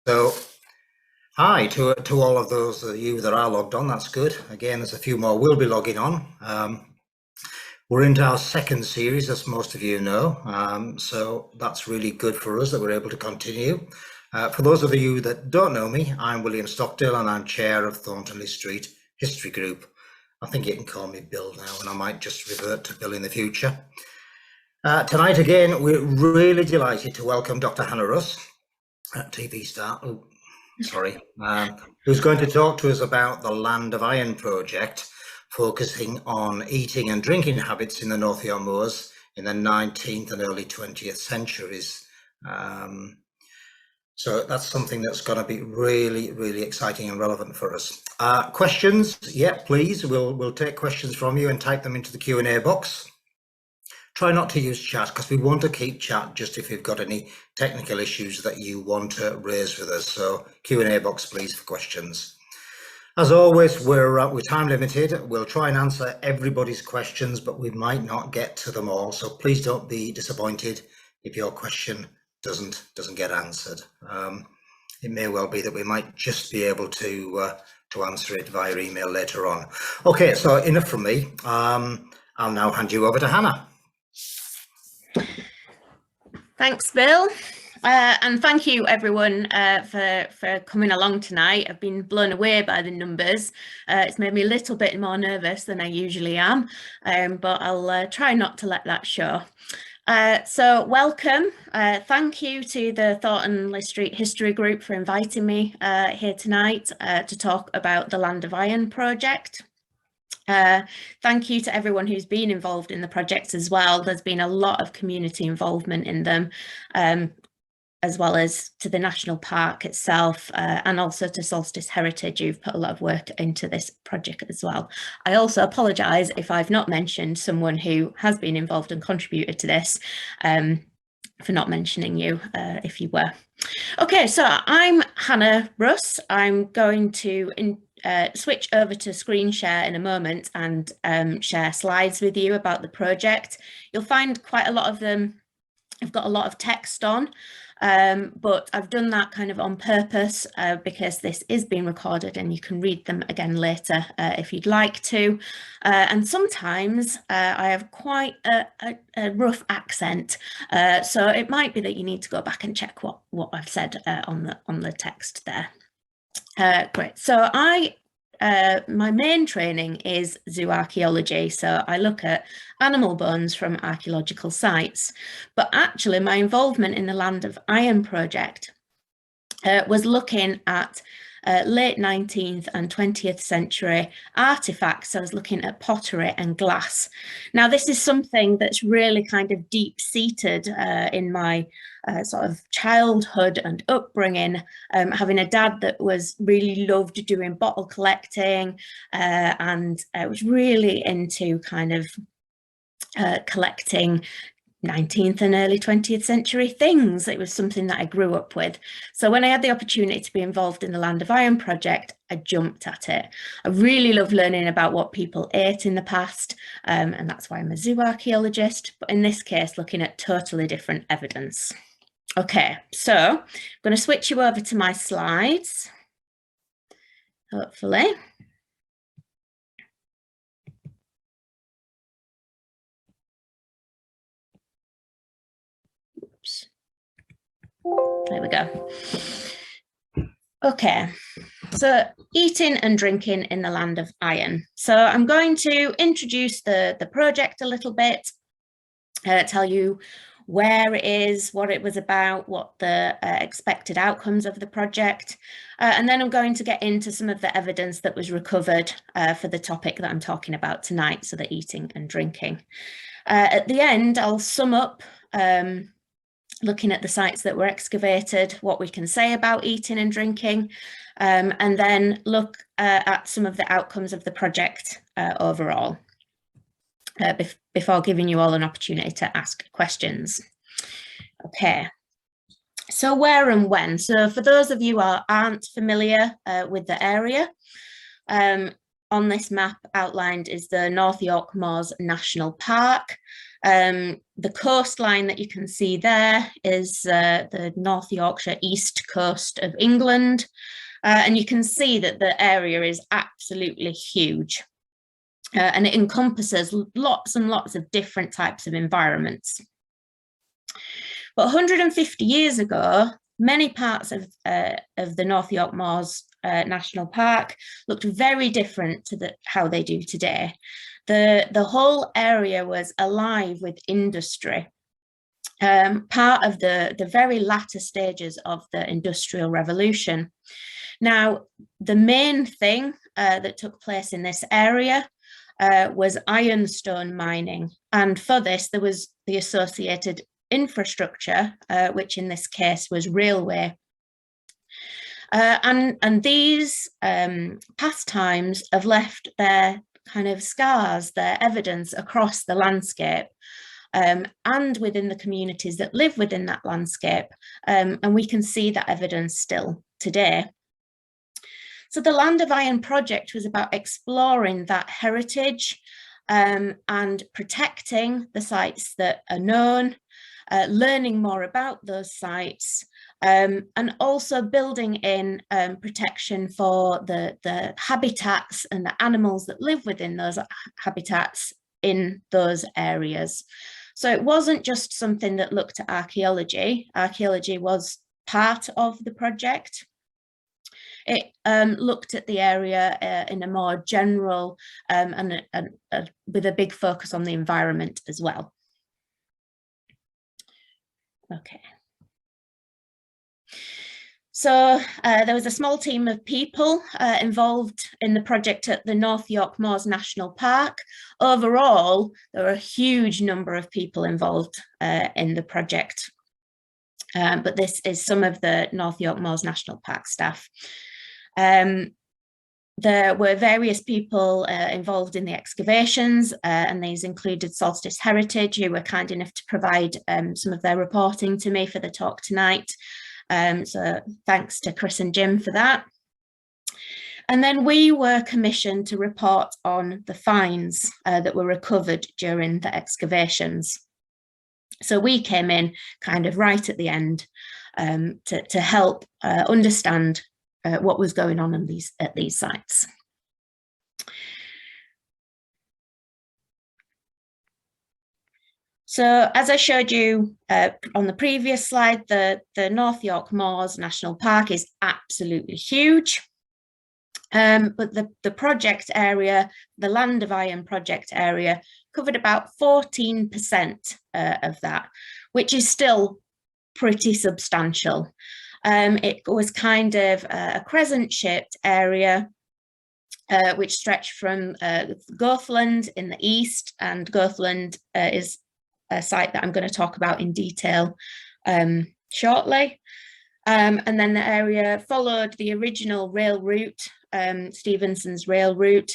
So, hi to all of those of you that are logged on. That's good. Again, there's a few more will be logging on. We're into our second series, as most of you know. So that's really good for us that we're able to continue. For those of you that don't know me, I'm William Stockdale and I'm chair of Thorntonley Street History Group. I think you can call me Bill now, and I might just revert to Bill in the future. Tonight again, we're really delighted to welcome Dr. Hannah Russ, TV star. Oh, sorry, who's going to talk to us about the Land of Iron project, focusing on eating and drinking habits in the North York Moors in the 19th and early 20th centuries. So that's something that's going to be really, really exciting and relevant for us. Questions? Yeah, please. We'll take questions from you and type them into the Q&A box. Try not to use chat because we want to keep chat just if you've got any technical issues that you want to raise with us. So Q&A box, please, for questions. As always, we're time limited. We'll try and answer everybody's questions, but we might not get to them all. So please don't be disappointed if your question doesn't get answered. It may well be that we might just be able to answer it via email later on. Okay, so enough from me. I'll now hand you over to Hannah. Thanks, Bill. And thank you everyone for coming along tonight. I've been blown away by the numbers. It's made me a little bit more nervous than I usually am, but I'll try not to let that show. So welcome. Thank you to the Thorntonley Street History Group for inviting me here tonight to talk about the Land of Iron project. Thank you to everyone who's been involved in the projects as well. There's been a lot of community involvement in them, as well as to the national park itself, and also to Solstice Heritage, who've put a lot of work into this project as well. I also apologise if I've not mentioned someone who has been involved and contributed to this, for not mentioning you if you were. Okay, so I'm Hannah Russ. I'm going to switch over to screen share in a moment and share slides with you about the project. You'll find quite a lot of them. I've got a lot of text on, but I've done that kind of on purpose because this is being recorded and you can read them again later if you'd like to. And sometimes I have quite a rough accent, so it might be that you need to go back and check what I've said on the text there. Great. So my main training is zoo archaeology, so I look at animal bones from archaeological sites, but actually my involvement in the Land of Iron project was looking at late 19th and 20th century artifacts. I was looking at pottery and glass. Now this is something that's really kind of deep-seated in my sort of childhood and upbringing, having a dad that was really loved doing bottle collecting, and I was really into kind of collecting 19th and early 20th century things. It was something that I grew up with. So when I had the opportunity to be involved in the Land of Iron project, I jumped at it. I really love learning about what people ate in the past, and that's why I'm a zoo archaeologist, but in this case, looking at totally different evidence. Okay, so I'm going to switch you over to my slides, hopefully. Oops. There we go. Okay, so eating and drinking in the Land of Iron. So I'm going to introduce the project a little bit, tell you where it is, what it was about, what the expected outcomes of the project, and then I'm going to get into some of the evidence that was recovered for the topic that I'm talking about tonight, so the eating and drinking. At the end, I'll sum up looking at the sites that were excavated, what we can say about eating and drinking, and then look at some of the outcomes of the project overall, before giving you all an opportunity to ask questions. Okay, so where and when? So for those of you who aren't familiar with the area, on this map outlined is the North York Moors National Park. The coastline that you can see there is the North Yorkshire east coast of England, and you can see that the area is absolutely huge, and it encompasses lots and lots of different types of environments. But 150 years ago, many parts of the North York Moors National Park looked very different to how they do today. The whole area was alive with industry, part of the very latter stages of the Industrial Revolution. Now, the main thing that took place in this area was ironstone mining, and for this there was the associated infrastructure, which in this case was railway. And these pastimes have left their kind of scars, their evidence across the landscape, and within the communities that live within that landscape. And we can see that evidence still today. So the Land of Iron project was about exploring that heritage and protecting the sites that are known, learning more about those sites, and also building in protection for the habitats and the animals that live within those habitats in those areas. So it wasn't just something that looked at archaeology. Archaeology was part of the project. It looked at the area in a more general and with a big focus on the environment as well. Okay. So there was a small team of people involved in the project at the North York Moors National Park. Overall, there were a huge number of people involved in the project. But this is some of the North York Moors National Park staff. There were various people involved in the excavations, and these included Solstice Heritage, who were kind enough to provide some of their reporting to me for the talk tonight. So thanks to Chris and Jim for that. And then we were commissioned to report on the finds that were recovered during the excavations. So we came in kind of right at the end to help understand what was going on in at these sites. So as I showed you on the previous slide, the North York Moors National Park is absolutely huge. But the project area, the Land of Iron project area, covered about 14% of that, which is still pretty substantial. It was kind of a crescent-shaped area which stretched from Gauthland in the east, and Girthland is a site that I'm going to talk about in detail shortly. And then the area followed the original rail route, Stevenson's rail route,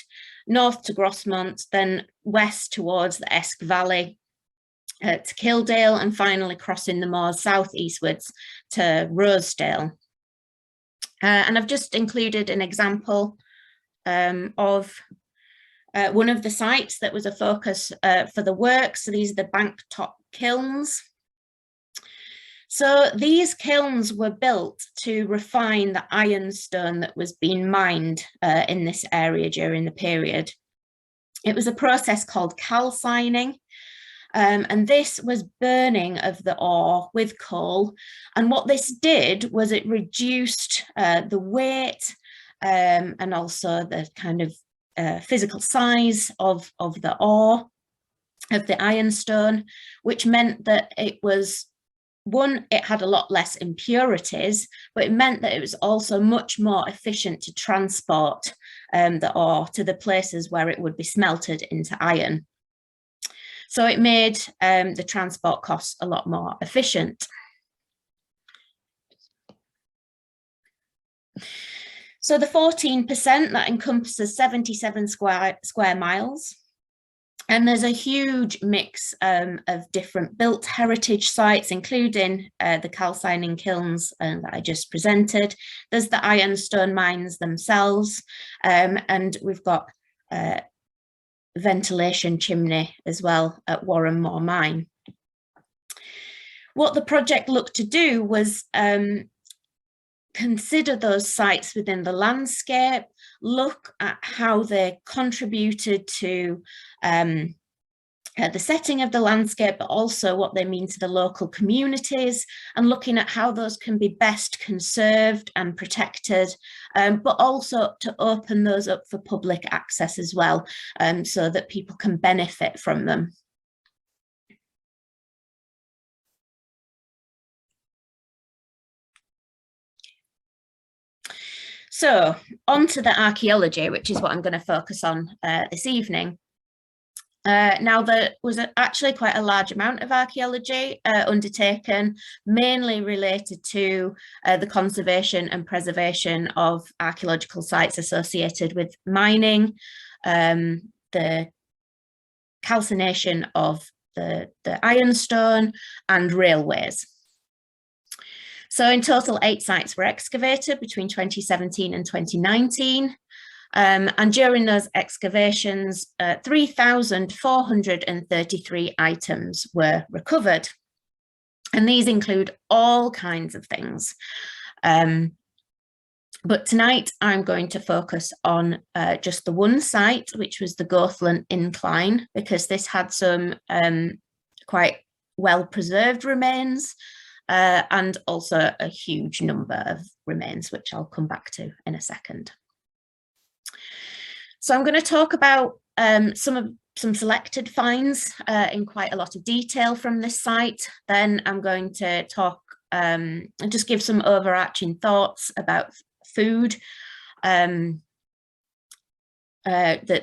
north to Grosmont, then west towards the Esk Valley to Kildale, and finally crossing the moors southeastwards to Rosedale. And I've just included an example of one of the sites that was a focus for the work. So these are the bank top kilns. So these kilns were built to refine the ironstone that was being mined in this area during the period. It was a process called calcining, and this was burning of the ore with coal. And what this did was it reduced the weight and also the kind of physical size of the ore, of the ironstone, which meant that it was, one, it had a lot less impurities, but it meant that it was also much more efficient to transport the ore to the places where it would be smelted into iron. So it made the transport costs a lot more efficient. So the 14%, that encompasses 77 square miles. And there's a huge mix of different built heritage sites, including the calcining kilns that I just presented. There's the ironstone mines themselves, and we've got ventilation chimney as well at Warrenmore Mine. What the project looked to do was consider those sites within the landscape, look at how they contributed to the setting of the landscape, but also what they mean to the local communities, and looking at how those can be best conserved and protected, but also to open those up for public access as well, so that people can benefit from them. So on to the archaeology, which is what I'm going to focus on this evening. Now, there was actually quite a large amount of archaeology undertaken, mainly related to the conservation and preservation of archaeological sites associated with mining, the calcination of the ironstone, and railways. So in total, 8 sites were excavated between 2017 and 2019. And during those excavations, 3,433 items were recovered. And these include all kinds of things. But tonight I'm going to focus on just the one site, which was the Gauthlan Incline, because this had some quite well preserved remains, and also a huge number of remains, which I'll come back to in a second. So I'm going to talk about some selected finds in quite a lot of detail from this site. Then I'm going to talk and just give some overarching thoughts about food that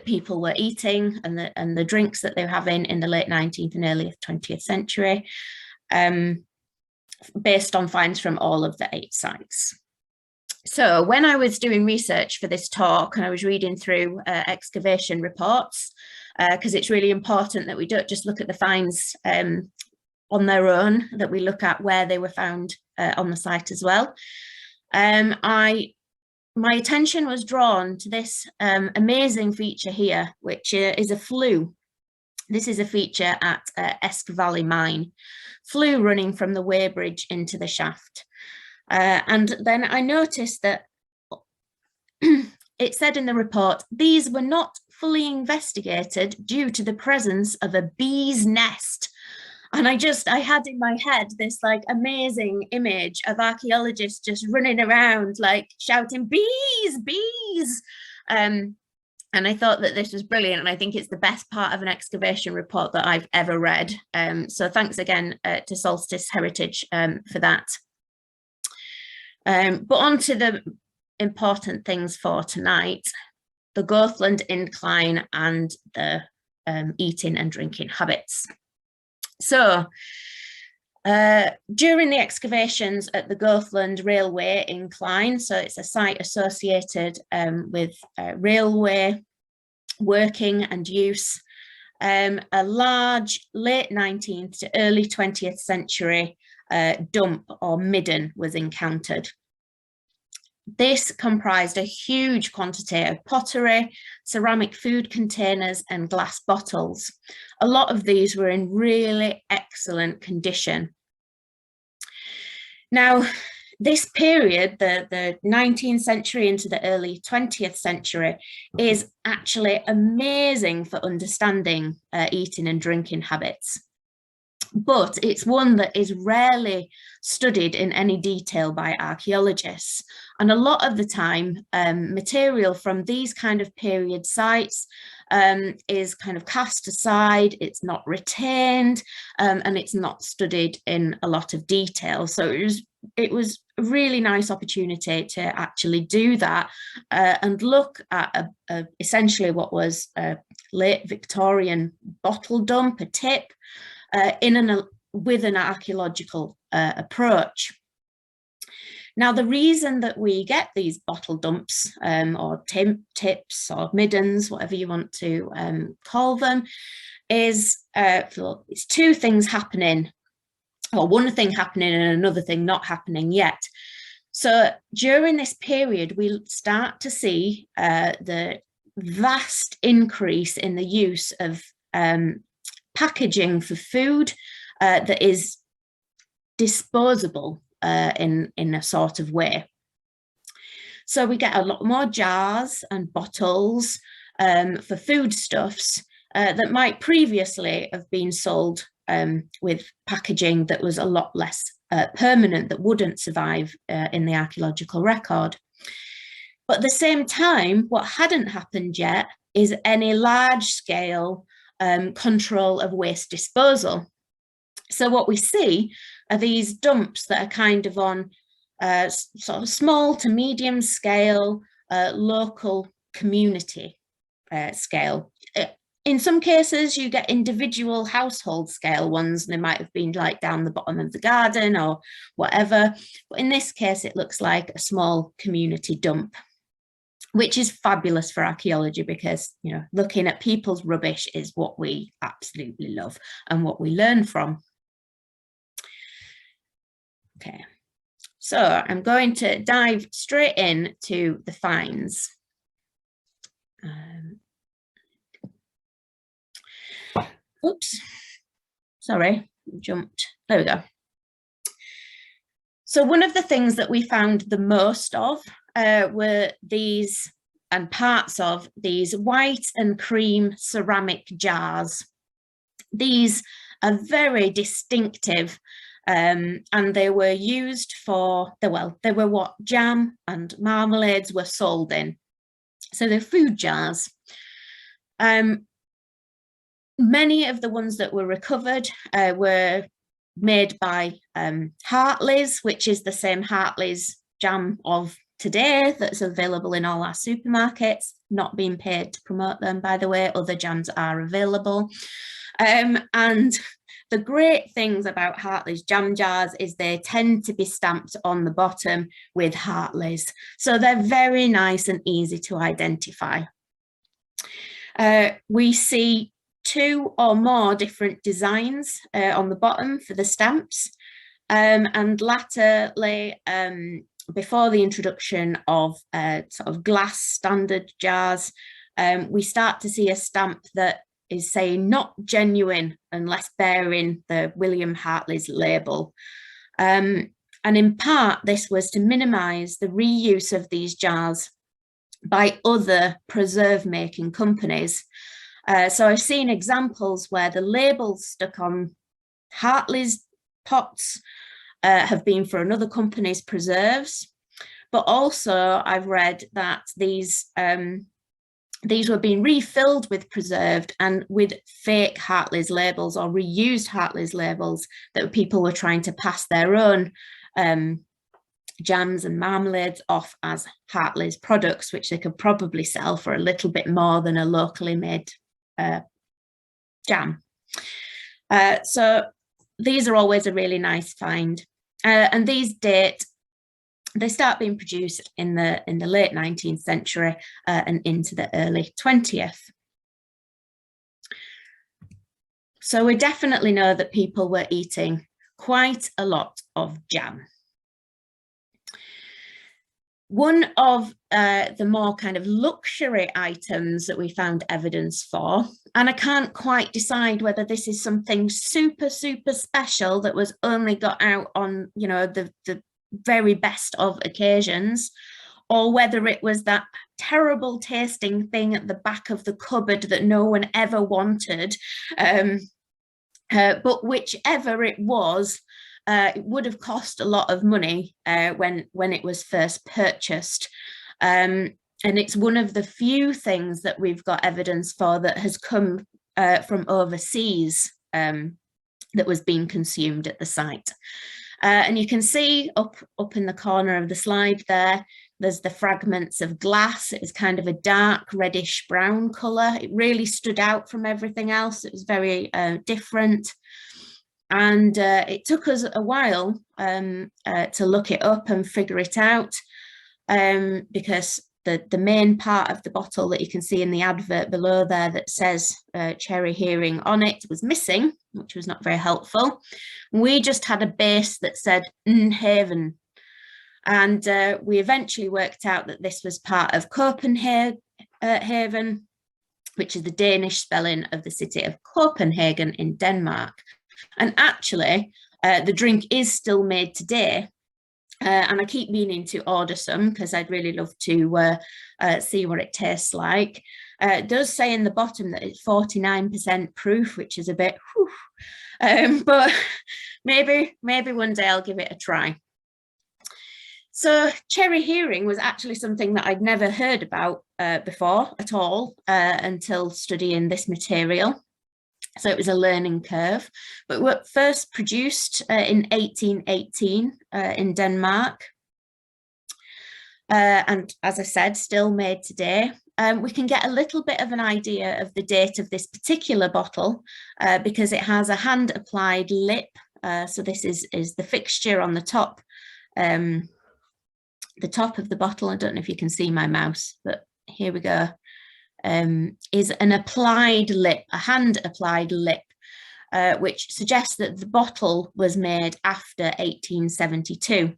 people were eating, and the drinks that they were having in the late 19th and early 20th century, based on finds from all of the 8 sites. So when I was doing research for this talk, and I was reading through excavation reports, because it's really important that we don't just look at the finds on their own, that we look at where they were found on the site as well. My attention was drawn to this amazing feature here, which is a flue. This is a feature at Esk Valley Mine, flue running from the weighbridge into the shaft. And then I noticed that it said in the report, these were not fully investigated due to the presence of a bee's nest. And I had in my head this like amazing image of archaeologists just running around like shouting, bees, bees. And I thought that this was brilliant, and I think it's the best part of an excavation report that I've ever read. So thanks again to Solstice Heritage for that. But on to the important things for tonight, the Gauthland Incline and the eating and drinking habits. So during the excavations at the Gauthland Railway Incline, so it's a site associated with railway working and use, a large late 19th to early 20th century dump or midden was encountered. This comprised a huge quantity of pottery, ceramic food containers, and glass bottles. A lot of these were in really excellent condition. Now, this period, the 19th century into the early 20th century, is actually amazing for understanding eating and drinking habits. But it's one that is rarely studied in any detail by archaeologists. And a lot of the time, material from these kind of period sites is kind of cast aside, it's not retained, and it's not studied in a lot of detail. So it was a really nice opportunity to actually do that and look at essentially what was a late Victorian bottle dump, a tip, with an archaeological approach. Now, the reason that we get these bottle dumps or tips or middens, whatever you want to call them, is it's 2 things happening, or one thing happening and another thing not happening yet. So during this period, we start to see the vast increase in the use of packaging for food that is disposable in a sort of way. So we get a lot more jars and bottles for foodstuffs that might previously have been sold with packaging that was a lot less permanent, that wouldn't survive in the archaeological record. But at the same time, what hadn't happened yet is any large-scale control of waste disposal. So what we see are these dumps that are kind of on sort of small to medium scale, local community scale. In some cases, you get individual household scale ones, and they might have been like down the bottom of the garden or whatever. But in this case, it looks like a small community dump, which is fabulous for archaeology because, you know, looking at people's rubbish is what we absolutely love and what we learn from. Okay, so I'm going to dive straight into the finds. Oops, sorry, jumped. There we go. So one of the things that we found the most of were these, and parts of these, white and cream ceramic jars. These are very distinctive, and they were used for, well, they were what jam and marmalades were sold in. So they're food jars. Many of the ones that were recovered were made by Hartley's, which is the same Hartley's jam of today that's available in all our supermarkets. Not being paid to promote them, by the way. Other jams are available. And the great things about Hartley's jam jars is they tend to be stamped on the bottom with Hartley's. So they're very nice and easy to identify. We see 2 or more different designs on the bottom for the stamps, and latterly, before the introduction of sort of glass standard jars, we start to see a stamp that is saying not genuine unless bearing the William Hartley's label. And in part, this was to minimise the reuse of these jars by other preserve making companies. So I've seen examples where the labels stuck on Hartley's pots have been for another company's preserves, but also I've read that these were being refilled with preserved and with fake Hartley's labels or reused Hartley's labels that people were trying to pass their own jams and marmalades off as Hartley's products, which they could probably sell for a little bit more than a locally made jam. So these are always a really nice find, and these they start being produced in the late 19th century and into the early 20th. So we definitely know that people were eating quite a lot of jam. One of the more kind of luxury items that we found evidence for, and I can't quite decide whether this is something super, super special that was only got out on, you know, the very best of occasions, or whether it was that terrible tasting thing at the back of the cupboard that no one ever wanted. But whichever it was, it would have cost a lot of money when it was first purchased. And it's one of the few things that we've got evidence for that has come from overseas that was being consumed at the site. And you can see up in the corner of the slide there's the fragments of glass. It was kind of a dark reddish brown colour. It really stood out from everything else. It was very different. And it took us a while to look it up and figure it out, because the main part of the bottle that you can see in the advert below there that says cherry hearing on it was missing, which was not very helpful. We just had a base that said Haven, and we eventually worked out that this was part of Cooperative haven, which is the Danish spelling of the city of Copenhagen in Denmark. And actually, the drink is still made today. And I keep meaning to order some because I'd really love to see what it tastes like. It does say in the bottom that it's 49% proof, which is a bit, but maybe one day I'll give it a try. So cherry hearing was actually something that I'd never heard about before at all until studying this material. So it was a learning curve, but were first produced in 1818 in Denmark. And as I said, still made today. We can get a little bit of an idea of the date of this particular bottle because it has a hand applied lip. So this is the fixture on the top of the bottle. I don't know if you can see my mouse, but here we go. Is an applied lip, a hand applied lip, which suggests that the bottle was made after 1872.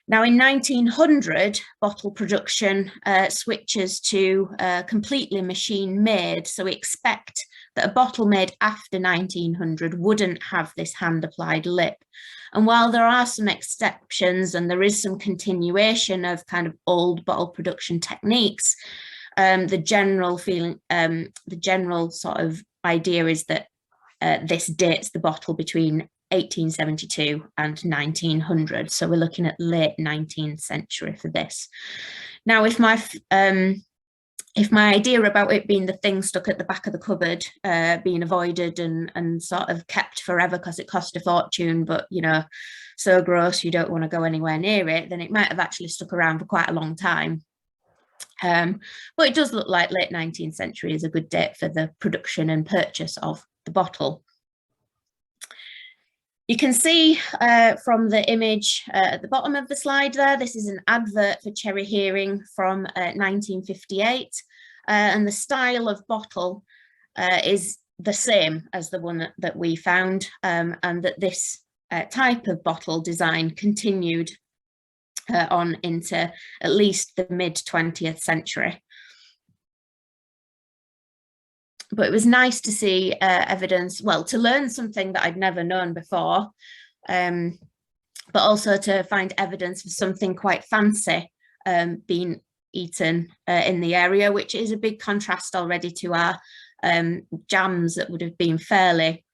Now in 1900, bottle production switches to completely machine made. So we expect that a bottle made after 1900 wouldn't have this hand applied lip. And while there are some exceptions and there is some continuation of kind of old bottle production techniques, the general sort of idea is that this dates the bottle between 1872 and 1900. So we're looking at late 19th century for this. Now, if my idea about it being the thing stuck at the back of the cupboard, being avoided and sort of kept forever because it cost a fortune, but you know, so gross you don't want to go anywhere near it, then it might have actually stuck around for quite a long time. But it does look like late 19th century is a good date for the production and purchase of the bottle. You can see from the image at the bottom of the slide there, this is an advert for cherry hearing from 1958, and the style of bottle is the same as the one that we found, and that this type of bottle design continued on into at least the mid-20th century. But it was nice to see evidence, well, to learn something that I'd never known before, but also to find evidence of something quite fancy being eaten in the area, which is a big contrast already to our jams that would have been fairly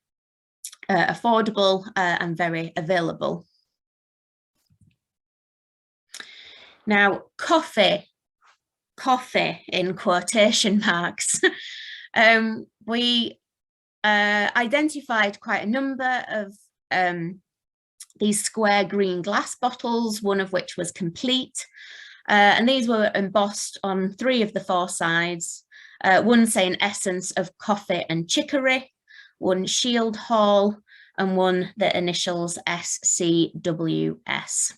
affordable and very available. Now, coffee in quotation marks. We identified quite a number of these square green glass bottles, one of which was complete. And these were embossed on 3 of the 4 sides, one saying essence of coffee and chicory, one shield hall, and one the initials SCWS.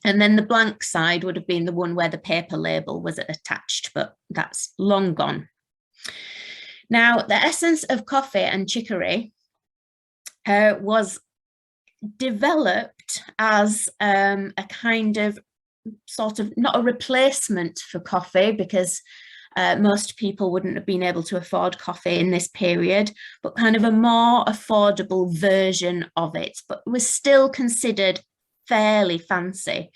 And then the blank side would have been the one where the paper label was attached, but that's long gone. Now, the essence of coffee and chicory was developed as a kind of sort of, not a replacement for coffee, because most people wouldn't have been able to afford coffee in this period, but kind of a more affordable version of it, but was still considered fairly fancy.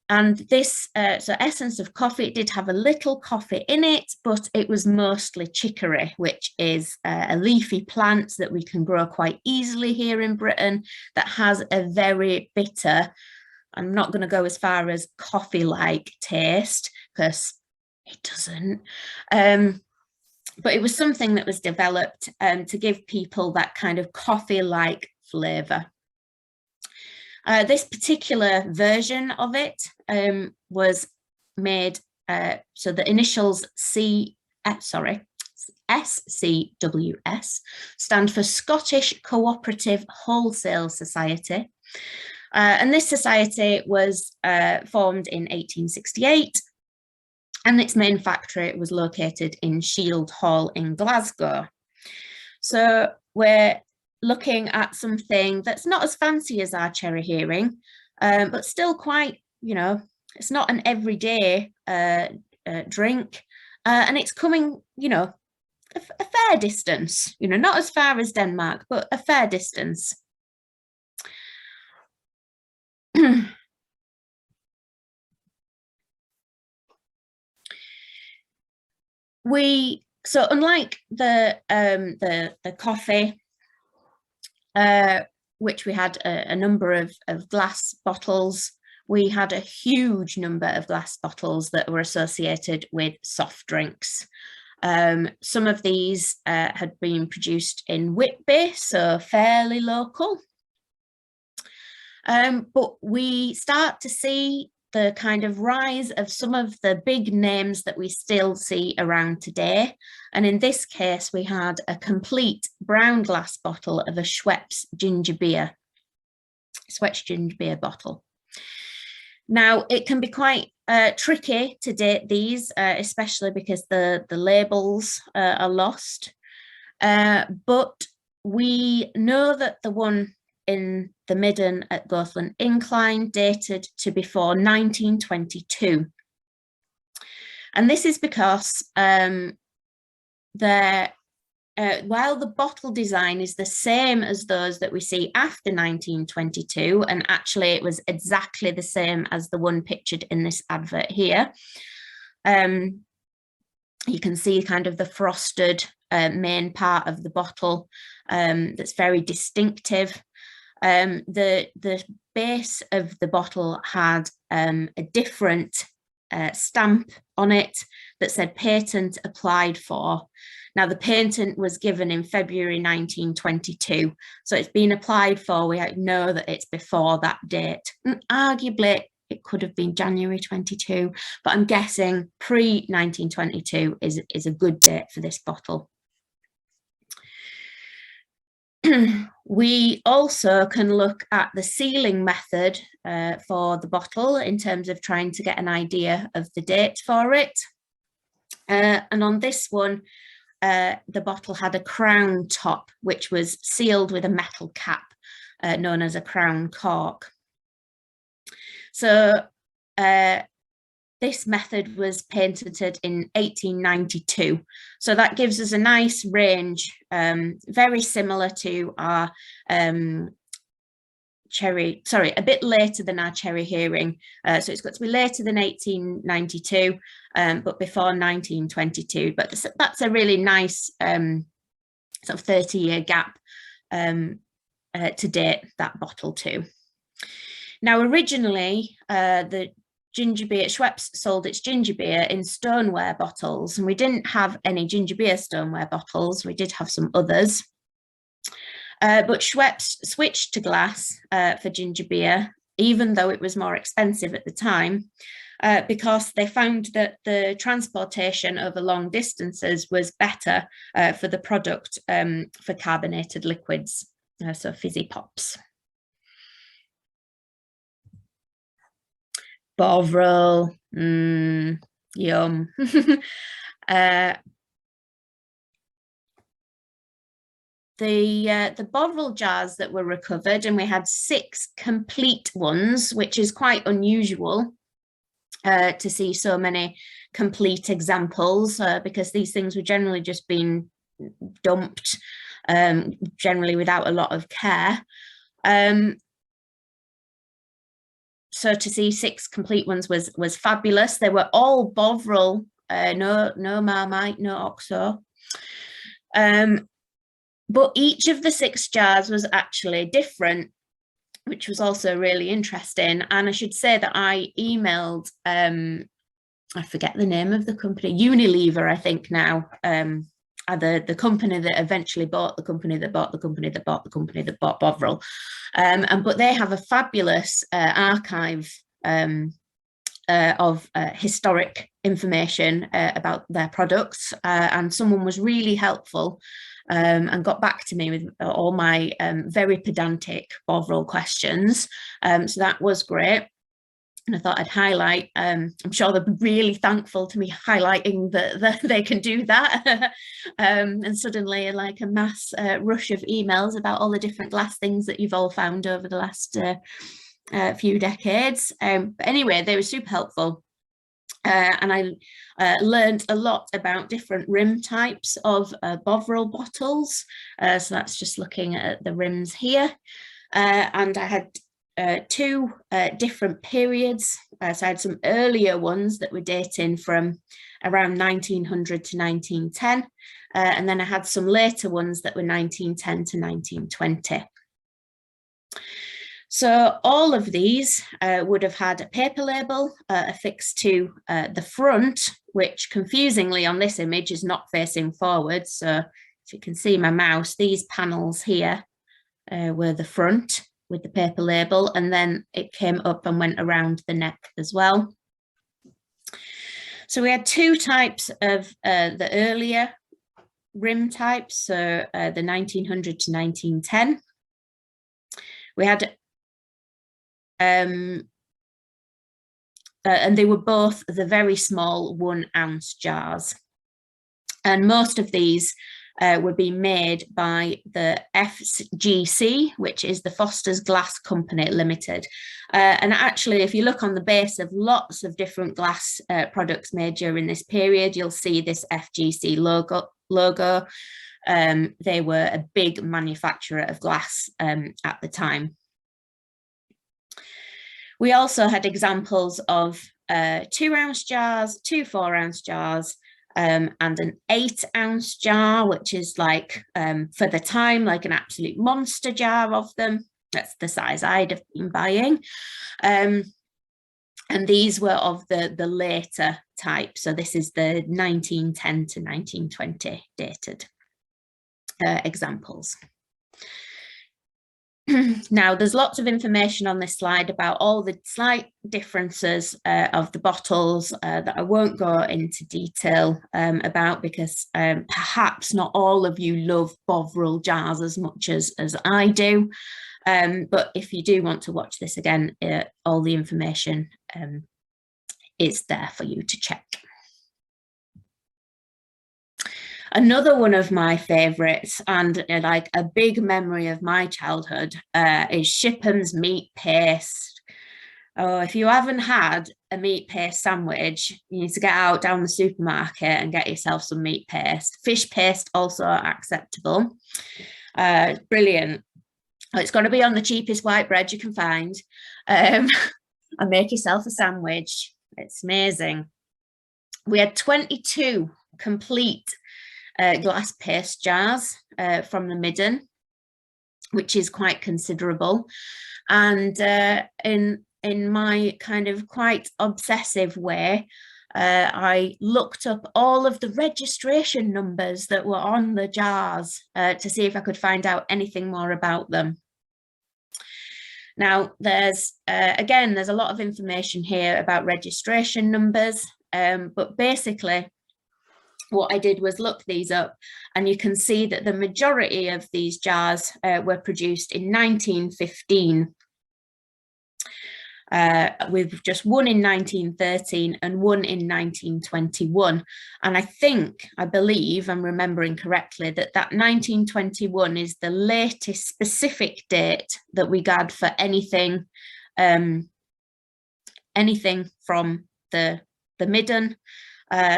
And this, so essence of coffee, it did have a little coffee in it, but it was mostly chicory, which is a leafy plant that we can grow quite easily here in Britain, that has a very bitter, I'm not going to go as far as coffee-like taste, because it doesn't. But it was something that was developed to give people that kind of coffee-like flavour. This particular version of it was made, so the initials SCWS stand for Scottish Cooperative Wholesale Society. And this society was formed in 1868, and its main factory was located in Shield Hall in Glasgow. So we're looking at something that's not as fancy as our cherry hearing, but still quite, you know, It's not an everyday drink, and it's coming, you know, a fair distance, you know, not as far as Denmark, but a fair distance. So unlike the coffee, which we had a number of glass bottles, we had a huge number of glass bottles that were associated with soft drinks. Some of these had been produced in Whitby, so fairly local. But we start to see the kind of rise of some of the big names that we still see around today. And in this case, we had a complete brown glass bottle of a Schweppes ginger beer bottle. Now, it can be quite tricky to date these, especially because the labels are lost. But we know that the one in the Midden at Gauthlan Incline dated to before 1922. And this is because while the bottle design is the same as those that we see after 1922, and actually it was exactly the same as the one pictured in this advert here, you can see kind of the frosted main part of the bottle that's very distinctive. The base of the bottle had a different stamp on it that said patent applied for. Now, the patent was given in February 1922, so it's been applied for. We know that it's before that date. And arguably, it could have been January 22, but I'm guessing pre-1922 is a good date for this bottle. We also can look at the sealing method for the bottle in terms of trying to get an idea of the date for it. And on this one, the bottle had a crown top, which was sealed with a metal cap known as a crown cork. So this method was patented in 1892. So that gives us a nice range, very similar to our a bit later than our cherry hearing. So it's got to be later than 1892, but before 1922. But that's a really nice sort of 30-year gap to date that bottle too. Now, originally, the ginger beer, Schweppes sold its ginger beer in stoneware bottles, and we didn't have any ginger beer stoneware bottles. We did have some others. But Schweppes switched to glass for ginger beer, even though it was more expensive at the time, because they found that the transportation over long distances was better for the product for carbonated liquids, so fizzy pops. Bovril, yum. The Bovril jars that were recovered, and we had 6 complete ones, which is quite unusual to see so many complete examples, because these things were generally just being dumped, generally without a lot of care. So to see 6 complete ones was fabulous. They were all Bovril, no Marmite, no Oxo. But each of the 6 jars was actually different, which was also really interesting. And I should say that I emailed, I forget the name of the company, Unilever, I think now, the company that eventually bought the company that bought the company that bought the company that bought Bovril. But they have a fabulous archive of historic information about their products, and someone was really helpful and got back to me with all my very pedantic Bovril questions. So that was great. And I thought I'd highlight, I'm sure they'll be really thankful to me highlighting that they can do that. And suddenly like a mass rush of emails about all the different glass things that you've all found over the last few decades. But anyway, they were super helpful. And I learned a lot about different rim types of Bovril bottles. So that's just looking at the rims here. And I had two different periods. So I had some earlier ones that were dating from around 1900 to 1910. And then I had some later ones that were 1910 to 1920. So all of these would have had a paper label affixed to the front, which confusingly on this image is not facing forward. So if you can see my mouse, these panels here were the front with the paper label, and then it came up and went around the neck as well. So we had two types of the earlier rim types, so the 1900 to 1910. We had and they were both the very small 1 ounce jars. And most of these were being made by the FGC, which is the Foster's Glass Company Limited. And actually, if you look on the base of lots of different glass products made during this period, you'll see this FGC logo. They were a big manufacturer of glass at the time. We also had examples of 2 ounce jars, 2 4 ounce jars, and an 8 ounce jar, which is like, for the time, like an absolute monster jar of them. That's the size I'd have been buying. And these were of the later type. So this is the 1910 to 1920 dated examples. Now, there's lots of information on this slide about all the slight differences of the bottles that I won't go into detail about, because perhaps not all of you love Bovril jars as much as I do. But if you do want to watch this again, all the information is there for you to check. Another one of my favourites, and like a big memory of my childhood, is Shipham's meat paste. Oh, if you haven't had a meat paste sandwich, you need to get out down the supermarket and get yourself some meat paste. Fish paste also acceptable. Brilliant. It's got to be on the cheapest white bread you can find. And make yourself a sandwich. It's amazing. We had 22 complete glass paste jars from the Midden, which is quite considerable. And in my kind of quite obsessive way, I looked up all of the registration numbers that were on the jars to see if I could find out anything more about them. Now, there's again, there's a lot of information here about registration numbers, but basically what I did was look these up, and you can see that the majority of these jars were produced in 1915. With just one in 1913 and one in 1921. And I believe I'm remembering correctly that 1921 is the latest specific date that we got for anything, anything from the Midden.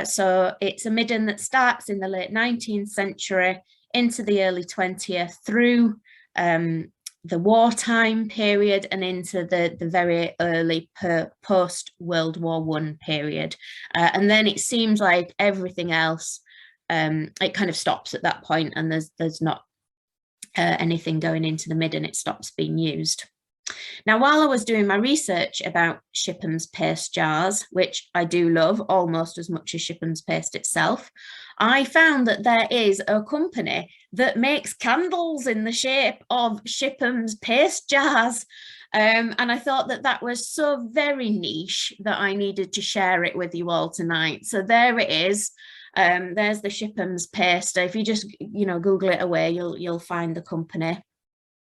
So it's a Midden that starts in the late 19th century into the early 20th through the wartime period and into the very early post-World War I period. And then it seems like everything else, it kind of stops at that point, and there's not anything going into the Midden, it stops being used. Now, while I was doing my research about Shipham's paste jars, which I do love almost as much as Shipham's paste itself, I found that there is a company that makes candles in the shape of Shipham's paste jars. And I thought that that was so very niche that I needed to share it with you all tonight. So there it is. There's the Shipham's paste. If you just, Google it away, you'll find the company.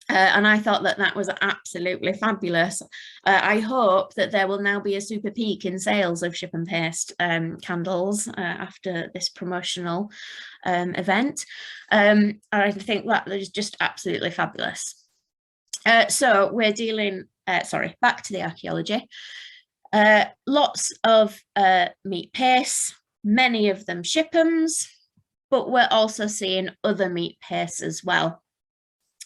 And I thought that that was absolutely fabulous. I hope that there will now be a super peak in sales of Shipham paste candles after this promotional event. I think that is just absolutely fabulous. So we're dealing, sorry, back to the archaeology. Lots of meat pastes, many of them shippums, but we're also seeing other meat pastes as well.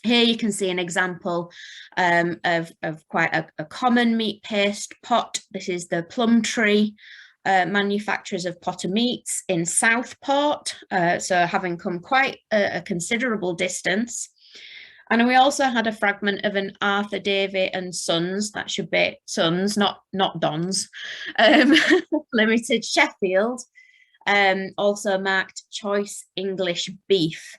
Here you can see an example of quite a common meat paste pot. This is the Plumtree manufacturers of potter meats in Southport, so having come quite a considerable distance. And we also had a fragment of an Arthur Davy and Sons, that should be Sons, not Dons, Limited Sheffield, also marked choice English beef,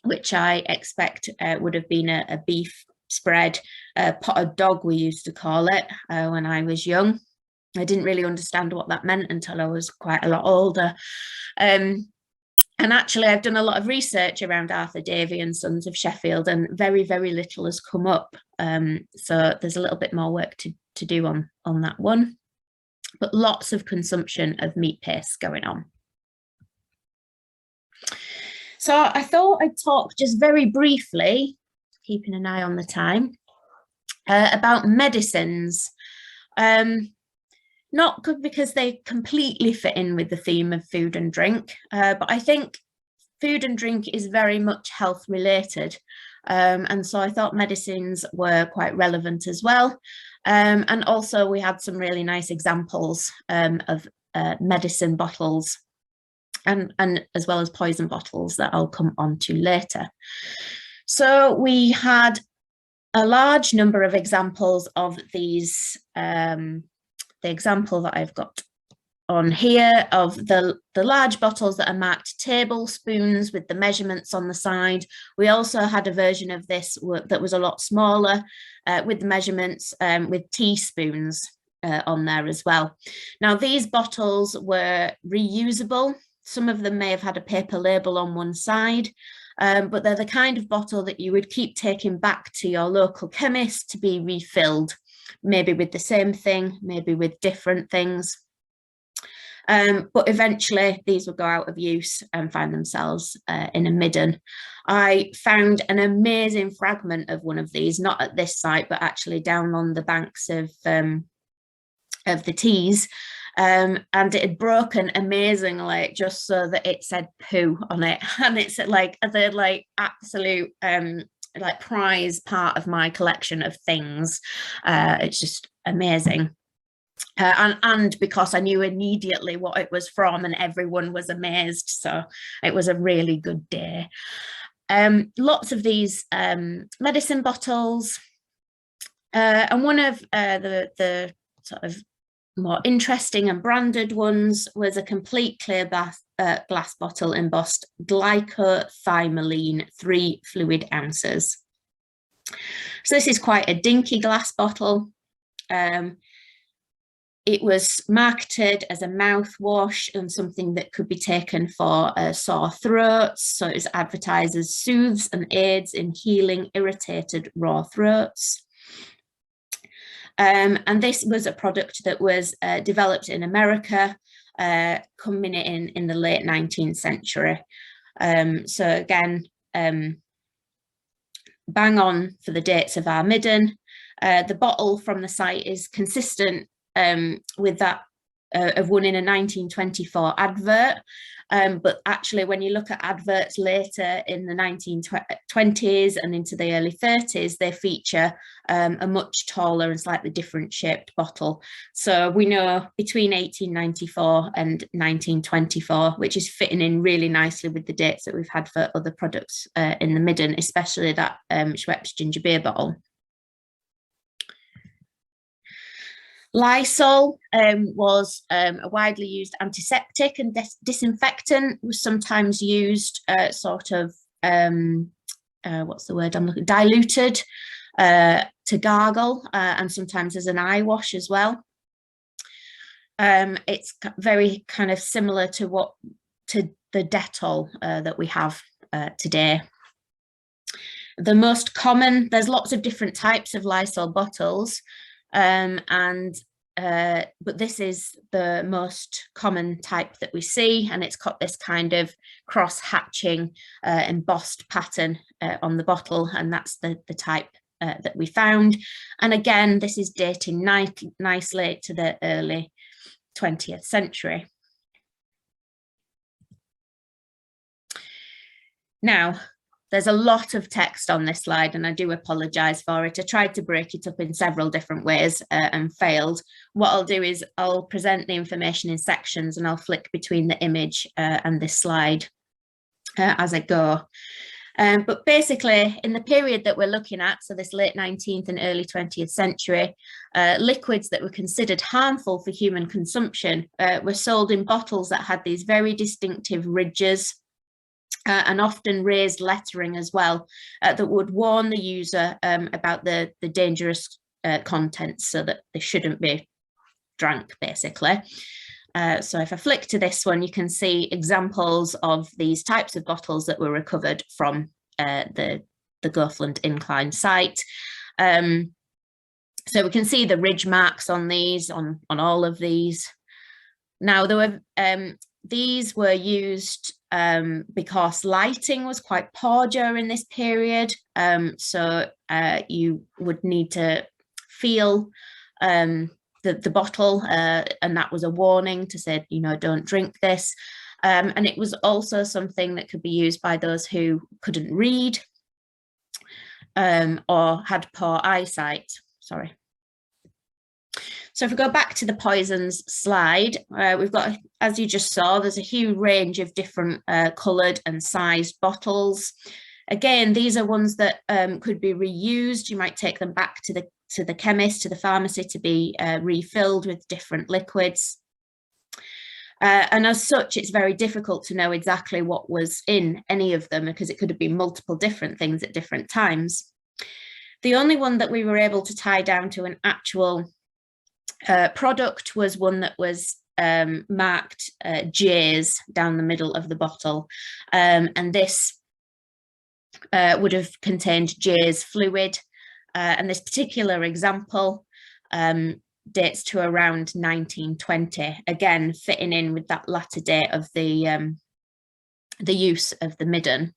which I expect would have been a beef spread, potted dog we used to call it when I was young. I didn't really understand what that meant until I was quite a lot older. And actually, I've done a lot of research around Arthur Davy and Sons of Sheffield, and very, very little has come up. So there's a little bit more work to do on that one. But lots of consumption of meat paste going on. So I thought I'd talk just very briefly, keeping an eye on the time, about medicines. Not good because they completely fit in with the theme of food and drink, but I think food and drink is very much health related. And so I thought medicines were quite relevant as well. And also we had some really nice examples of medicine bottles and as well as poison bottles that I'll come on to later. So we had a large number of examples of these the example that I've got on here of the large bottles that are marked tablespoons with the measurements on the side. We also had a version of this that was a lot smaller with the measurements with teaspoons on there as well. Now these bottles were reusable. Some of them may have had a paper label on one side, but they're the kind of bottle that you would keep taking back to your local chemist to be refilled. Maybe with the same thing, maybe with different things. But eventually these would go out of use and find themselves in a Midden. I found an amazing fragment of one of these, not at this site, but actually down on the banks of the Tees. And it had broken amazingly just so that it said poo on it. And it's like the absolute like prize part of my collection of things. It's just amazing. And because I knew immediately what it was from and everyone was amazed. So it was a really good day. Lots of these medicine bottles. And one of the sort of more interesting and branded ones was a complete clear glass bottle embossed glycothymoline 3 fluid ounces. So this is quite a dinky glass bottle. It was marketed as a mouthwash and something that could be taken for sore throats. So it was advertised as soothes and aids in healing irritated raw throats. And this was a product that was developed in America, coming in the late 19th century. So again, bang on for the dates of our Midden. The bottle from the site is consistent with that of one in a 1924 advert. But actually, when you look at adverts later in the 1920s and into the early 30s, they feature a much taller and slightly different shaped bottle. So we know between 1894 and 1924, which is fitting in really nicely with the dates that we've had for other products in the Midden, especially that Schweppes ginger beer bottle. Lysol was a widely used antiseptic and disinfectant, was sometimes used sort of, what's the word I'm looking, diluted to gargle and sometimes as an eye wash as well. It's very kind of similar to the Dettol that we have today. The most common, there's lots of different types of Lysol bottles. And but this is the most common type that we see, and it's got this kind of cross-hatching embossed pattern on the bottle, and that's the type that we found. And again, this is dating nicely to the early 20th century. Now, there's a lot of text on this slide, and I do apologise for it. I tried to break it up in several different ways and failed. What I'll do is I'll present the information in sections, and I'll flick between the image and this slide as I go. But basically, in the period that we're looking at, so this late 19th and early 20th century, liquids that were considered harmful for human consumption were sold in bottles that had these very distinctive ridges and often raised lettering as well that would warn the user about the dangerous contents, so that they shouldn't be drank, basically. So if I flick to this one, you can see examples of these types of bottles that were recovered from the Gauthland Incline site. So we can see the ridge marks on these, on all of these. Now, there were these were used because lighting was quite poor during this period. So you would need to feel the bottle, and that was a warning to say, you know, don't drink this. And it was also something that could be used by those who couldn't read or had poor eyesight. Sorry. So if we go back to the poisons slide, we've got, as you just saw, there's a huge range of different coloured and sized bottles. Again, these are ones that could be reused. You might take them back to the chemist, to the pharmacy, to be refilled with different liquids. And as such, it's very difficult to know exactly what was in any of them, because it could have been multiple different things at different times. The only one that we were able to tie down to an actual product was one that was marked J's down the middle of the bottle, and this would have contained J's fluid, and this particular example dates to around 1920, again fitting in with that latter date of the use of the Midden.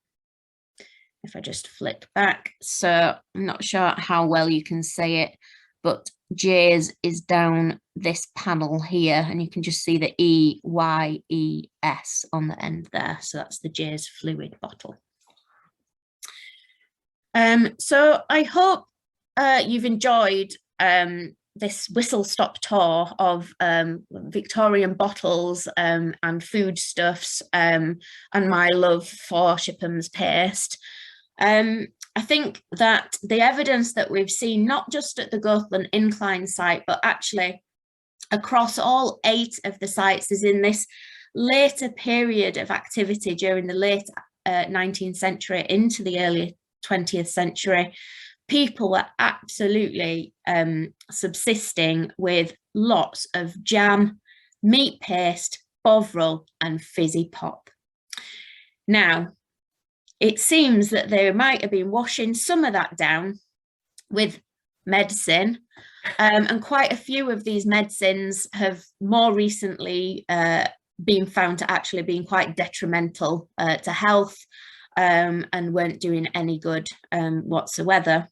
If I just flick back, so I'm not sure how well you can see it, but J's is down this panel here, and you can just see the EYES on the end there. So that's the J's fluid bottle. So I hope you've enjoyed this whistle-stop tour of Victorian bottles and foodstuffs, and my love for Shipham's paste. I think that the evidence that we've seen, not just at the Gauthlan Incline site, but actually across all 8 of the sites, is in this later period of activity during the late 19th century into the early 20th century. People were absolutely subsisting with lots of jam, meat paste, bovril and fizzy pop. Now, it seems that they might have been washing some of that down with medicine, and quite a few of these medicines have more recently been found to actually being quite detrimental to health, and weren't doing any good whatsoever.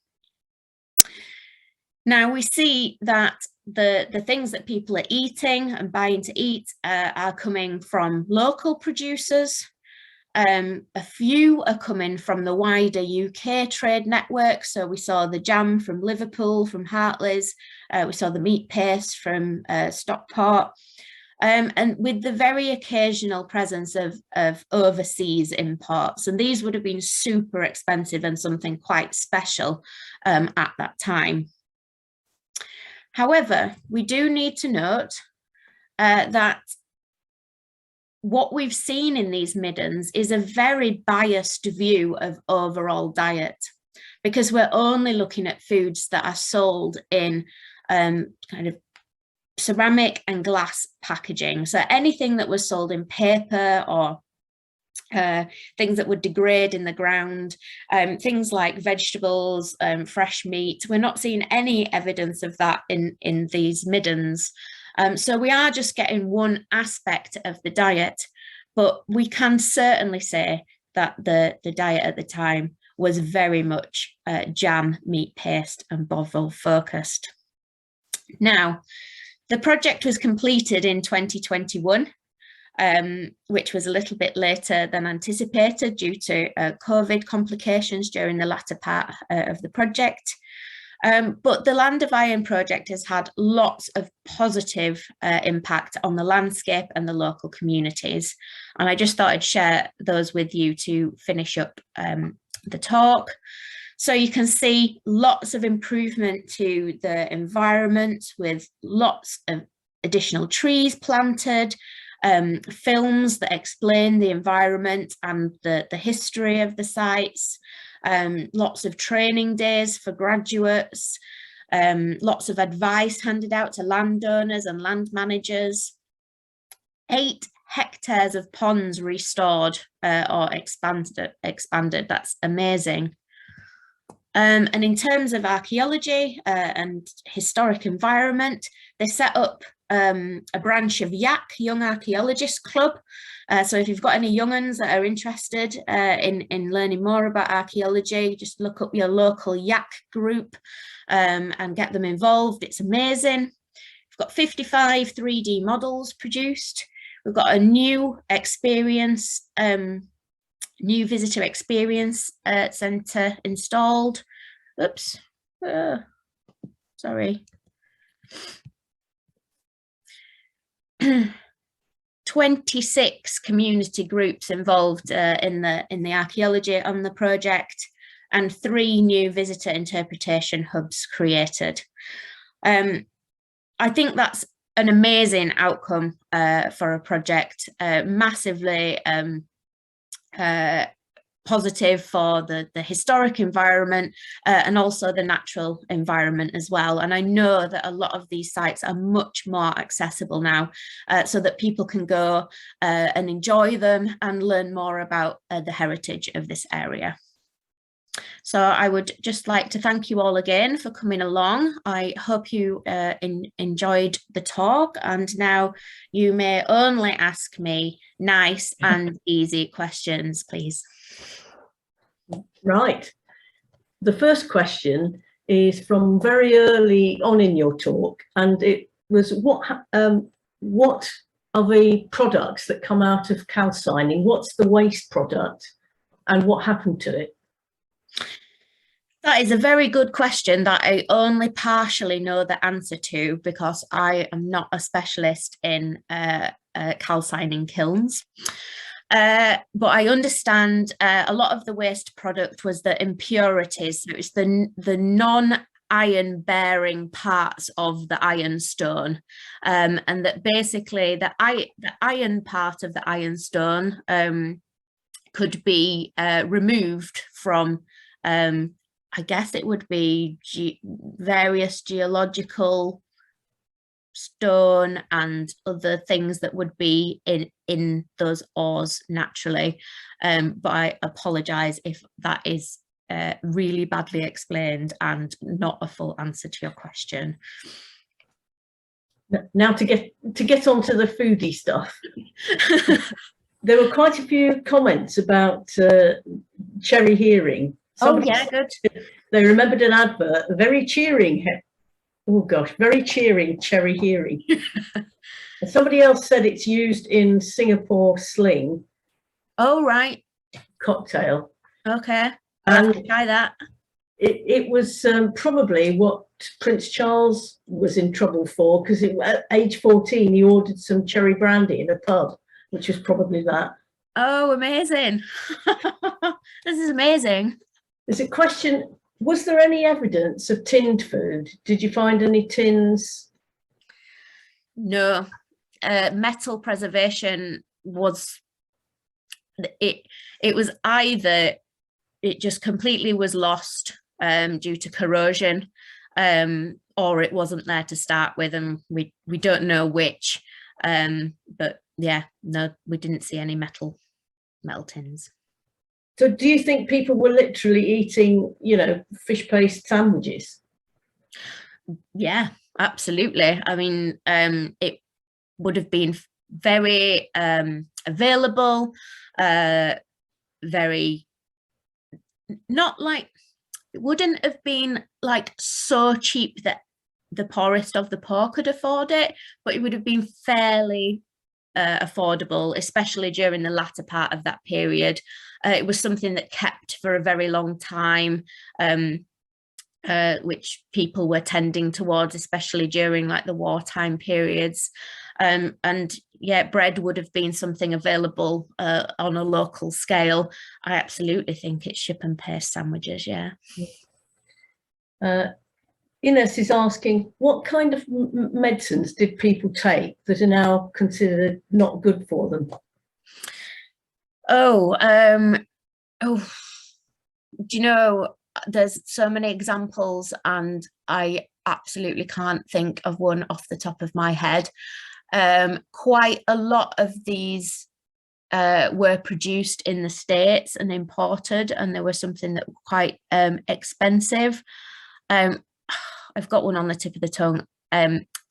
Now we see that the things that people are eating and buying to eat are coming from local producers. A few are coming from the wider UK trade network. So we saw the jam from Liverpool, from Hartley's, we saw the meat paste from Stockport, and with the very occasional presence of overseas imports. And these would have been super expensive and something quite special at that time. However, we do need to note that what we've seen in these Middens is a very biased view of overall diet, because we're only looking at foods that are sold in kind of ceramic and glass packaging. So anything that was sold in paper or things that would degrade in the ground, things like vegetables, fresh meat. We're not seeing any evidence of that in these middens. So we are just getting one aspect of the diet, but we can certainly say that the diet at the time was very much jam, meat paste and bovril focused. Now, the project was completed in 2021, which was a little bit later than anticipated due to COVID complications during the latter part of the project. But the Land of Iron project has had lots of positive impact on the landscape and the local communities. And I just thought I'd share those with you to finish up the talk. So you can see lots of improvement to the environment with lots of additional trees planted, films that explain the environment and the history of the sites, lots of training days for graduates, lots of advice handed out to landowners and land managers, 8 hectares of ponds restored or expanded. That's amazing. And in terms of archaeology and historic environment, they set up a branch of YAC, Young Archaeologists Club. So if you've got any young uns that are interested in learning more about archaeology, just look up your local YAC group and get them involved. It's amazing. We've got 55 3D models produced. We've got a new experience, new visitor experience centre installed. Oops, sorry. 26 community groups involved in the archaeology on the project, and 3 new visitor interpretation hubs created. I think that's an amazing outcome for a project, massively positive for the historic environment and also the natural environment as well. And I know that a lot of these sites are much more accessible now so that people can go and enjoy them and learn more about the heritage of this area. So I would just like to thank you all again for coming along. I hope you enjoyed the talk, and now you may only ask me nice and easy questions, please. Right. The first question is from very early on in your talk, and it was what are the products that come out of calcining? What's the waste product and what happened to it? That is a very good question that I only partially know the answer to, because I am not a specialist in calcining kilns. But I understand a lot of the waste product was the impurities. So it's the non-iron bearing parts of the ironstone, and that basically the iron part of the ironstone could be removed from I guess it would be various geological stone and other things that would be in those ores naturally. But I apologise if that is really badly explained and not a full answer to your question. Now to get onto the foodie stuff. There were quite a few comments about cherry hearing. Somebody good. They remembered an advert, very cheering. Oh gosh, very cheering cherry hearing. And somebody else said it's used in Singapore sling. Oh, right. Cocktail. Okay, I'll have to try that. It was probably what Prince Charles was in trouble for, because at age 14 he ordered some cherry brandy in a pub, which was probably that. Oh, amazing. This is amazing. There's a question, was there any evidence of tinned food? Did you find any tins? No. Metal preservation was, it was either it just completely was lost due to corrosion, or it wasn't there to start with, and we don't know which. But yeah, no, we didn't see any metal. meltings. So do you think people were literally eating, you know, fish paste sandwiches? Yeah, absolutely. I mean, it would have been very available, very, not like, it wouldn't have been like so cheap that the poorest of the poor could afford it, but it would have been fairly affordable, especially during the latter part of that period. It was something that kept for a very long time, which people were tending towards, especially during like the wartime periods. And yeah, bread would have been something available on a local scale. I absolutely think it's ship and paste sandwiches, yeah. Ines is asking, what kind of medicines did people take that are now considered not good for them? Do you know, there's so many examples and I absolutely can't think of one off the top of my head. Quite a lot of these were produced in the States and imported, and there was something that was quite expensive. I've got one on the tip of the tongue.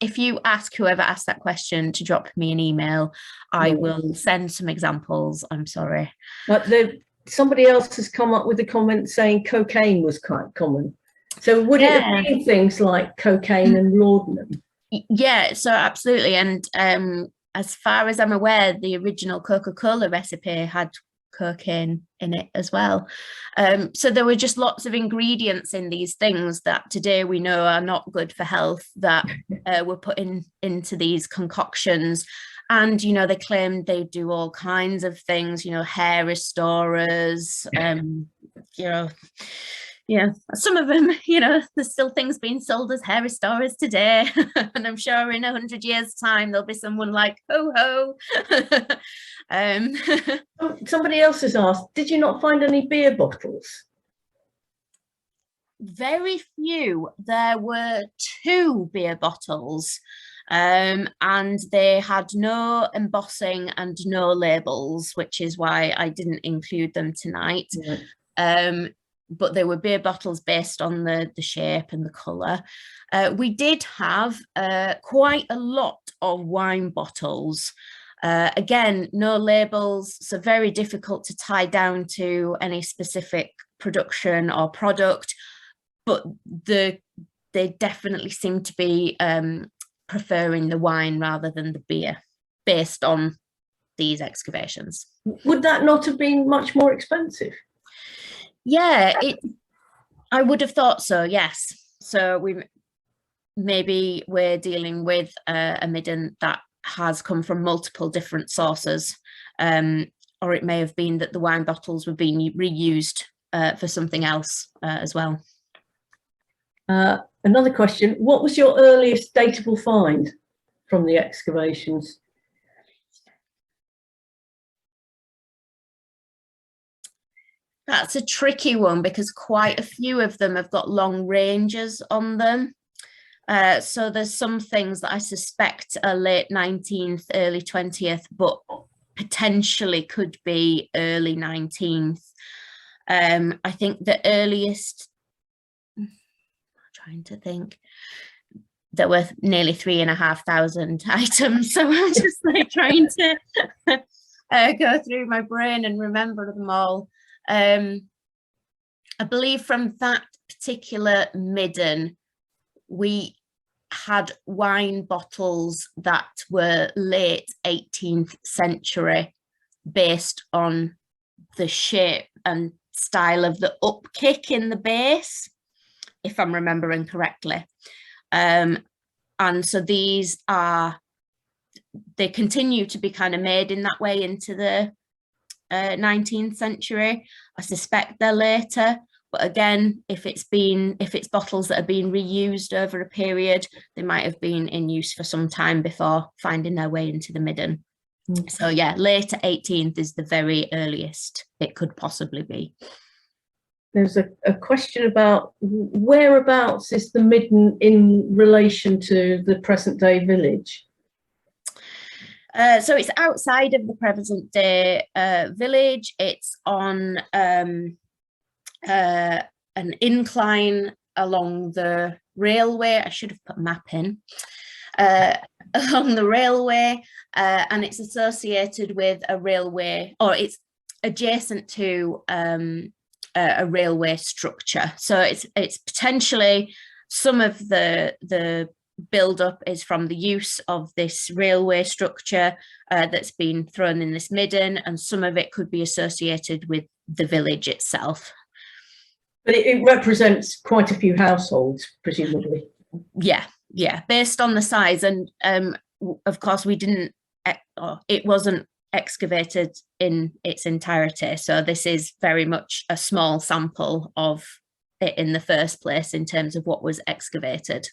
If you ask whoever asked that question to drop me an email, I will send some examples. I'm sorry. But somebody else has come up with a comment saying cocaine was quite common. So would it have been things like cocaine and laudanum? Yeah, so absolutely. And as far as I'm aware, the original Coca-Cola recipe had cocaine in it as well. So there were just lots of ingredients in these things that today we know are not good for health that were put into these concoctions. And, you know, they claimed they do all kinds of things, you know, hair restorers, you know, yeah, some of them, you know, there's still things being sold as hair restorers today. And I'm sure in 100 years' time, there'll be someone like, ho ho. Somebody else has asked, did you not find any beer bottles? Very few. There were 2 beer bottles, and they had no embossing and no labels, which is why I didn't include them tonight. Right. But they were beer bottles based on the shape and the colour. We did have quite a lot of wine bottles. Again, no labels, so very difficult to tie down to any specific production or product, but they definitely seem to be preferring the wine rather than the beer based on these excavations. Would that not have been much more expensive? Yeah, I would have thought so, yes. So we're dealing with a midden that has come from multiple different sources, or it may have been that the wine bottles were being reused for something else as well. Another question, what was your earliest datable find from the excavations? That's a tricky one because quite a few of them have got long ranges on them. So there's some things that I suspect are late 19th, early 20th, but potentially could be early 19th. I think the earliest, I'm trying to think, there were nearly 3,500 items. So I'm just like trying to go through my brain and remember them all. I believe from that particular midden, we had wine bottles that were late 18th century based on the shape and style of the upkick in the base, if I'm remembering correctly. And so these they continue to be kind of made in that way into the 19th century. I suspect they're later, but again, if it's bottles that are being reused over a period, they might have been in use for some time before finding their way into the midden. So yeah, later 18th is the very earliest it could possibly be. There's a question about whereabouts is the midden in relation to the present day village? So it's outside of the present day village. It's on an incline along the railway. I should have put a map in. Along the railway, and it's associated with a railway, or it's adjacent to a railway structure. So it's potentially some of the build-up is from the use of this railway structure that's been thrown in this midden, and some of it could be associated with the village itself. But it represents quite a few households, presumably. Yeah, based on the size, and of course it wasn't excavated in its entirety, so this is very much a small sample of it in the first place in terms of what was excavated.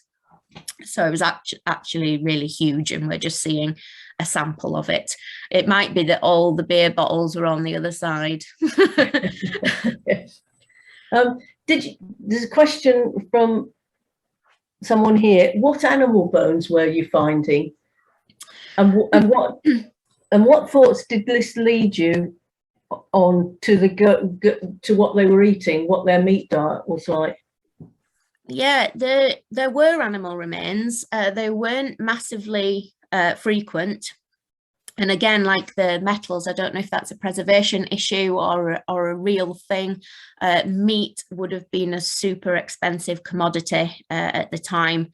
So it was actually really huge, and we're just seeing a sample of it. It might be that all the beer bottles are on the other side. Yes. There's a question from someone here. What animal bones were you finding, and what thoughts did this lead you on to what they were eating, what their meat diet was like? Yeah, there were animal remains. They weren't massively frequent, and again, like the metals, I don't know if that's a preservation issue or a real thing. Meat would have been a super expensive commodity at the time,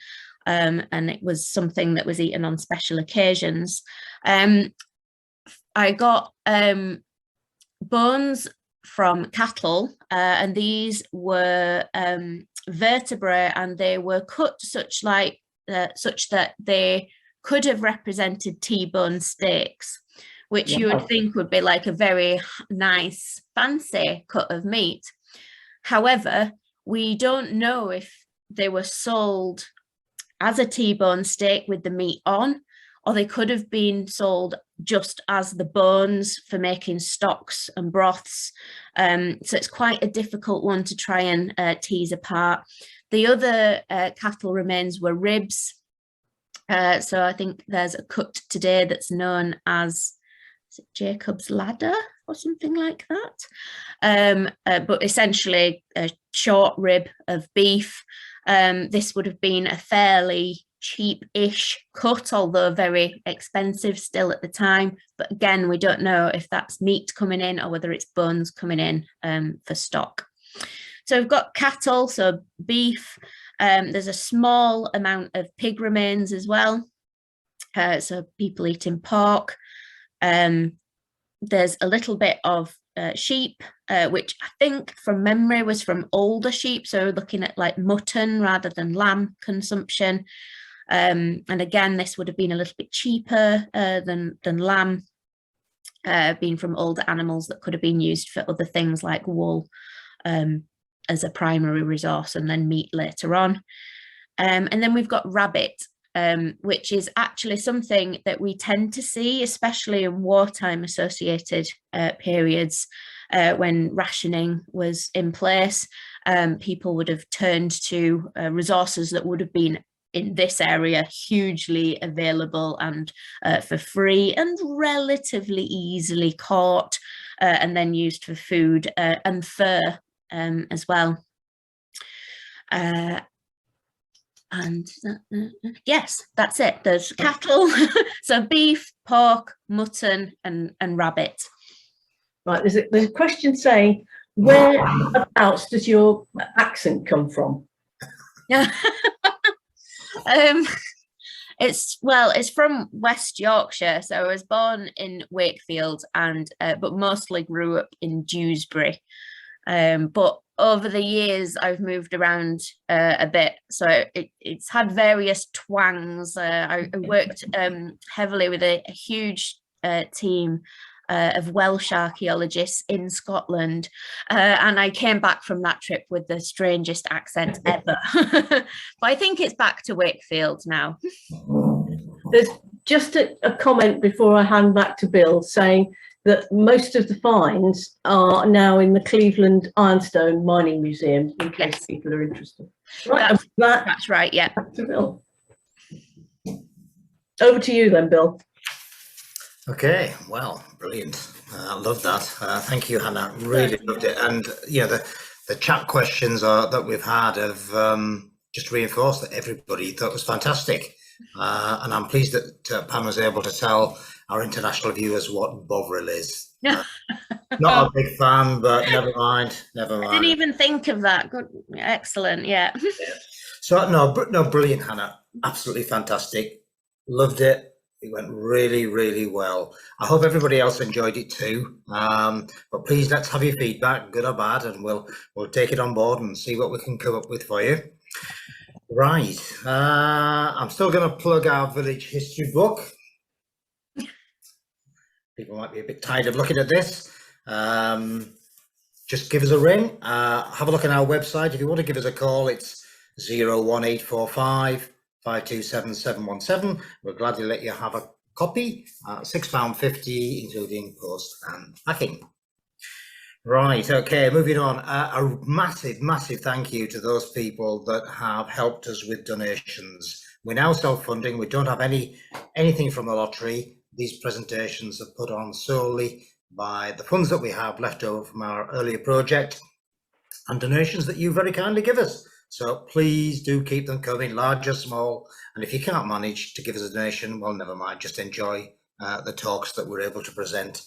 and it was something that was eaten on special occasions. I got bones from cattle, and these were vertebrae, and they were cut such that they could have represented T-bone steaks, which you would think would be like a very nice, fancy cut of meat. However, we don't know if they were sold as a T-bone steak with the meat on, or they could have been sold just as the bones for making stocks and broths. So it's quite a difficult one to try and tease apart. The other cattle remains were ribs. So I think there's a cut today that's known as, is it Jacob's Ladder or something like that? But essentially a short rib of beef. This would have been a fairly cheap-ish cut, although very expensive still at the time. But again, we don't know if that's meat coming in or whether it's bones coming in for stock. So we've got cattle, so beef. There's a small amount of pig remains as well. So people eating pork. There's a little bit of sheep, which I think from memory was from older sheep. So looking at like mutton rather than lamb consumption. And again, this would have been a little bit cheaper than lamb, being from older animals that could have been used for other things like wool as a primary resource, and then meat later on. And then we've got rabbit, which is actually something that we tend to see, especially in wartime associated periods when rationing was in place. People would have turned to resources that would have been in this area hugely available and for free and relatively easily caught and then used for food and fur as well. And yes, that's it. There's cattle, so beef, pork, mutton, and rabbit. Right, there's a question saying, whereabouts does your accent come from? It's from West Yorkshire, so I was born in Wakefield and but mostly grew up in Dewsbury. But over the years I've moved around a bit, so it's had various twangs. I worked heavily with a huge team of Welsh archaeologists in Scotland, and I came back from that trip with the strangest accent ever. But I think it's back to Wakefield now. There's just a comment before I hand back to Bill saying that most of the finds are now in the Cleveland Ironstone Mining Museum, in case people are interested. Right, that's right, yeah. Back to Bill. Over to you then, Bill. Okay, well, brilliant. I love that. Thank you, Hannah. Really loved it. And the chat questions that we've had have just reinforced that everybody thought it was fantastic. And I'm pleased that Pam was able to tell our international viewers what Bovril is. Not a big fan, but never mind. Never mind. I didn't even think of that. Good, excellent. Yeah. So no, brilliant, Hannah. Absolutely fantastic. Loved it. It went really, really well. I hope everybody else enjoyed it too. But please, let's have your feedback, good or bad, and we'll take it on board and see what we can come up with for you. Right. I'm still going to plug our village history book. People might be a bit tired of looking at this. Just give us a ring. Have a look on our website. If you want to give us a call, it's 01845 527 717. We'll gladly let you have a copy. £6.50, including post and packing. Right, okay, moving on. A massive thank you to those people that have helped us with donations. We're now self-funding. We don't have anything from the lottery. These presentations are put on solely by the funds that we have left over from our earlier project and donations that you very kindly give us. So please do keep them coming, large or small. And if you can't manage to give us a donation, well, never mind, just enjoy the talks that we're able to present.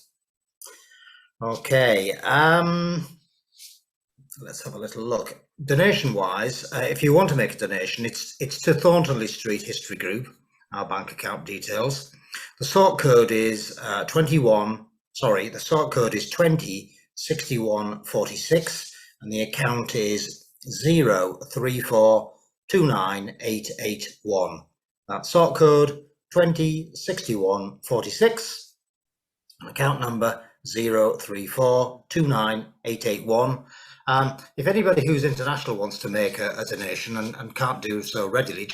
Okay, let's have a little look. Donation wise, if you want to make a donation, it's to Thorntonley Street History Group, our bank account details. The sort code is 206146 and the account is 034298881. That's sort code 206146 and account number 034298881. If anybody who's international wants to make a donation and can't do so readily,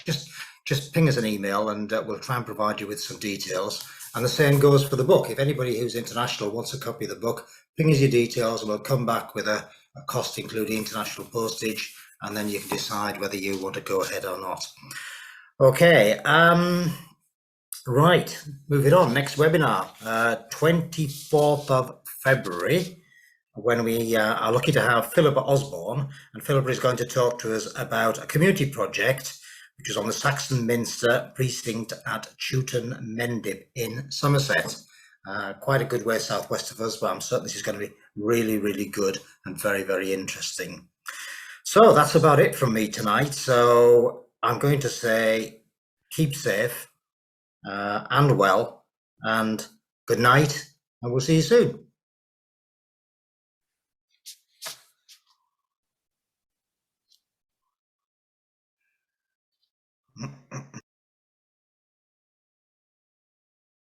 just ping us an email and we'll try and provide you with some details. And the same goes for the book. If anybody who's international wants a copy of the book, ping us your details and we'll come back with a cost including international postage, and then you can decide whether you want to go ahead or not. Okay, right, moving on. Next webinar, 24th of February, when we are lucky to have Philippa Osborne, and Philippa is going to talk to us about a community project which is on the Saxon Minster precinct at Chewton Mendip in Somerset. Quite a good way southwest of us, but I'm certain this is going to be really, really good and very, very interesting. So that's about it from me tonight. So I'm going to say keep safe and well, and good night, and we'll see you soon.